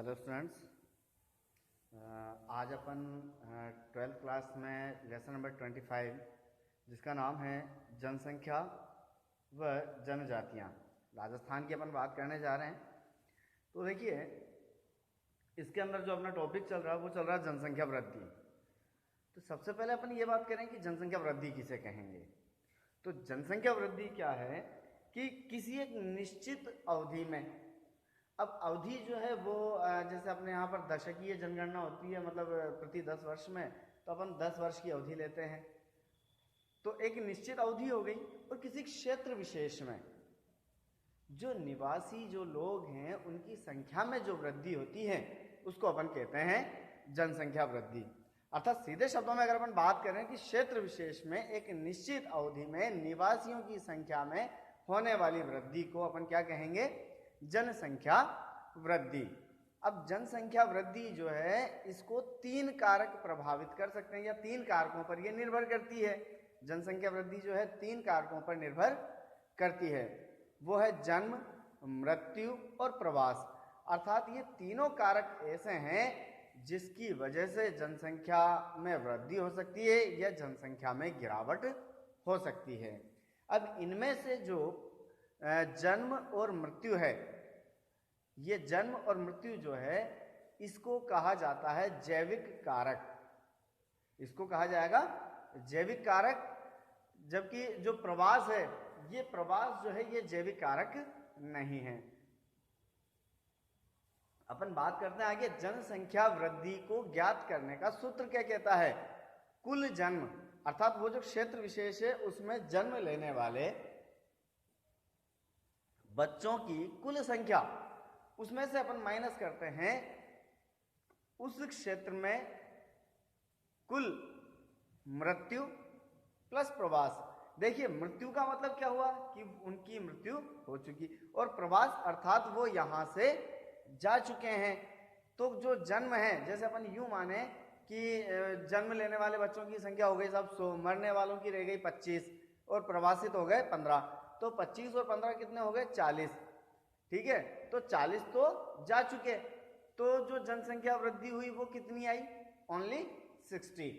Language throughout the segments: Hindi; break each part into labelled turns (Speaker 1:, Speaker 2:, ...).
Speaker 1: Hello students. आज अपन 12th क्लास में लेसन नंबर 25 जिसका नाम है जनसंख्या व जनजातियाँ, राजस्थान की अपन बात करने जा रहे हैं। तो देखिए, इसके अंदर जो अपना टॉपिक चल रहा है वो चल रहा है जनसंख्या वृद्धि। तो सबसे पहले अपन ये बात करें कि जनसंख्या वृद्धि किसे कहेंगे। तो जनसंख्या वृद्धि क्या है कि किसी एक निश्चित अवधि में, अब अवधि जो है वो जैसे अपने यहाँ पर दशकीय जनगणना होती है, मतलब प्रति 10 वर्ष में, तो अपन 10 वर्ष की अवधि लेते हैं। तो एक निश्चित अवधि हो गई। और किसी क्षेत्र विशेष में जो निवासी जो लोग हैं उनकी संख्या में जो वृद्धि होती है उसको अपन कहते हैं जनसंख्या वृद्धि। अर्थात सीधे शब्दों में अगर अपन बात करें कि क्षेत्र विशेष में एक निश्चित अवधि में निवासियों की संख्या में होने वाली वृद्धि को अपन क्या कहेंगे, जनसंख्या वृद्धि। अब जनसंख्या वृद्धि जो है इसको 3 कारक प्रभावित कर सकते हैं, या 3 कारकों पर यह निर्भर करती है। जनसंख्या वृद्धि जो है 3 कारकों पर निर्भर करती है, वो है जन्म, मृत्यु और प्रवास। अर्थात ये तीनों कारक ऐसे हैं जिसकी वजह से जनसंख्या में वृद्धि हो सकती है या जनसंख्या में गिरावट हो सकती है। अब इनमें से जो जन्म और मृत्यु है, ये जन्म और मृत्यु जो है इसको कहा जाता है जैविक कारक। इसको कहा जाएगा जैविक कारक। जबकि जो प्रवास है, ये प्रवास जो है ये जैविक कारक नहीं है। अपन बात करते हैं आगे, जनसंख्या वृद्धि को ज्ञात करने का सूत्र क्या कहता है, कुल जन्म। अर्थात वो जो क्षेत्र विशेष है उसमें जन्म लेने वाले बच्चों की कुल संख्या, उसमें से अपन माइनस करते हैं उस क्षेत्र में कुल मृत्यु प्लस प्रवास। देखिए, मृत्यु का मतलब क्या हुआ कि उनकी मृत्यु हो चुकी, और प्रवास अर्थात वो यहां से जा चुके हैं। तो जो जन्म है, जैसे अपन यूं माने कि जन्म लेने वाले बच्चों की संख्या हो गई सब 100, मरने वालों की रह गई 25 और प्रवासित हो गए 15। तो 25 और 15 कितने हो गए, 40। ठीक है, तो 40 तो जा चुके। तो जो जनसंख्या वृद्धि हुई वो कितनी आई, ओनली 60।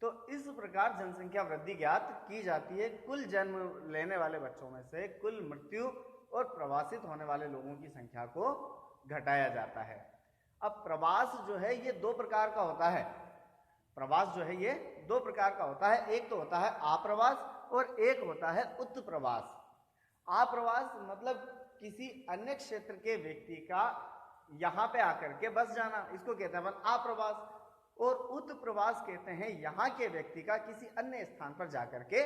Speaker 1: तो इस प्रकार जनसंख्या वृद्धि ज्ञात की जाती है, कुल जन्म लेने वाले बच्चों में से कुल मृत्यु और प्रवासित होने वाले लोगों की संख्या को घटाया जाता है। अब प्रवास जो है ये 2 प्रकार का होता है। प्रवास जो है ये 2 प्रकार का होता है। एक तो होता है आप्रवास और एक होता है उत्प्रवास। आप्रवास मतलब किसी अन्य क्षेत्र के व्यक्ति का यहां पे आकर के बस जाना, इसको कहते हैं अपन आप्रवास। और उत्प्रवास कहते हैं यहां के व्यक्ति का किसी अन्य स्थान पर जाकर के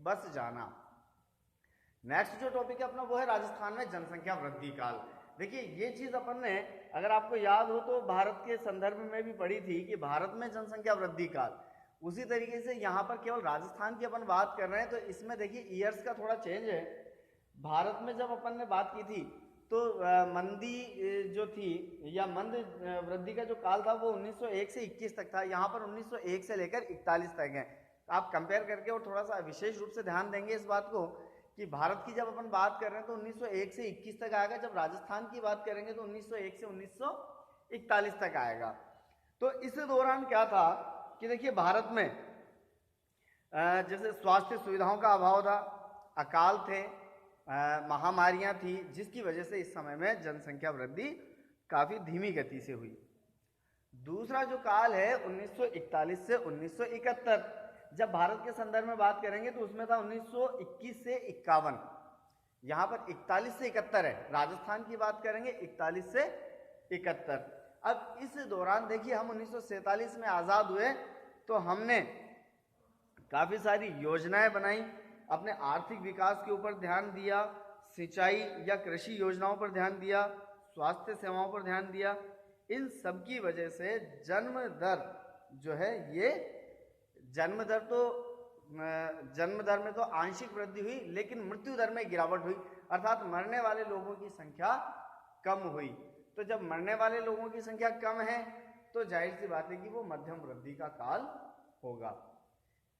Speaker 1: बस जाना। नेक्स्ट जो टॉपिक है अपना वो है राजस्थान में जनसंख्या वृद्धि काल। देखिए, ये चीज अपन ने, अगर आपको याद हो तो भारत के संदर्भ में भी पढ़ी थी कि भारत में जनसंख्या वृद्धि काल। उसी तरीके से यहाँ पर केवल राजस्थान की अपन बात कर रहे हैं, तो इसमें देखिए ईयर्स का थोड़ा चेंज है। भारत में जब अपन ने बात की थी तो मंदी जो थी या मंद वृद्धि का जो काल था वो 1901 से 21 तक था। यहाँ पर 1901 से लेकर 41 तक है। आप कंपेयर करके और थोड़ा सा विशेष रूप से ध्यान देंगे इस बात को कि भारत की जब अपन बात कर रहे हैं तो 1901 से 21 तक आएगा, जब राजस्थान की बात करेंगे तो 1901 से 1941 तक आएगा। तो इस दौरान क्या था कि देखिए, भारत में जैसे स्वास्थ्य सुविधाओं का अभाव था, अकाल थे, महामारियां थी, जिसकी वजह से इस समय में जनसंख्या वृद्धि काफी धीमी गति से हुई। दूसरा जो काल है 1941 से 1971, जब भारत के संदर्भ में बात करेंगे तो उसमें था 1921 से 51। यहां पर 41 से 71 है। राजस्थान की बात करेंगे 41 से 71। अब इस दौरान देखिए, हम 1947 में आजाद हुए तो हमने काफी सारी योजनाएं बनाई, अपने आर्थिक विकास के ऊपर ध्यान दिया, सिंचाई या कृषि योजनाओं पर ध्यान दिया, स्वास्थ्य सेवाओं पर ध्यान दिया। इन सब की वजह से जन्म दर जो है ये जन्म दर में तो आंशिक वृद्धि हुई, लेकिन मृत्यु दर में गिरावट हुई। अर्थात मरने वाले लोगों की संख्या कम हुई। तो जब मरने वाले लोगों की संख्या कम है तो जाहिर सी बात है कि वो मध्यम वृद्धि का काल होगा।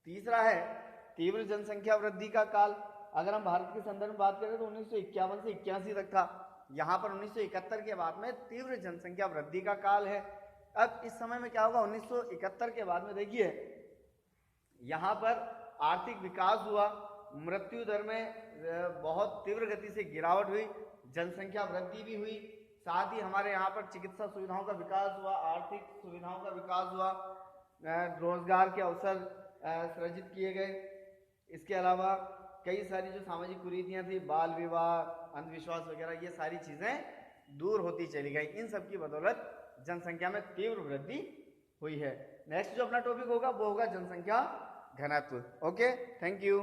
Speaker 1: तीसरा है तीव्र जनसंख्या वृद्धि का काल। अगर हम भारत के संदर्भ में बात करें तो 1951 से 81 तक था। यहाँ पर 1971 के बाद में तीव्र जनसंख्या वृद्धि का काल है। अब इस समय में क्या होगा, 1971 के बाद में देखिए यहाँ पर आर्थिक विकास हुआ, मृत्यु दर में बहुत तीव्र गति से गिरावट हुई, जनसंख्या वृद्धि भी हुई, साथ ही हमारे यहाँ पर चिकित्सा सुविधाओं का विकास हुआ, आर्थिक सुविधाओं का विकास हुआ, रोजगार के अवसर सृजित किए गए। इसके अलावा कई सारी जो सामाजिक कुरीतियां थी, बाल विवाह, अंधविश्वास वगैरह, ये सारी चीजें दूर होती चली गई। इन सब की बदौलत जनसंख्या में तीव्र वृद्धि हुई है। नेक्स्ट जो अपना टॉपिक होगा वो होगा जनसंख्या घनत्व। Okay, thank you.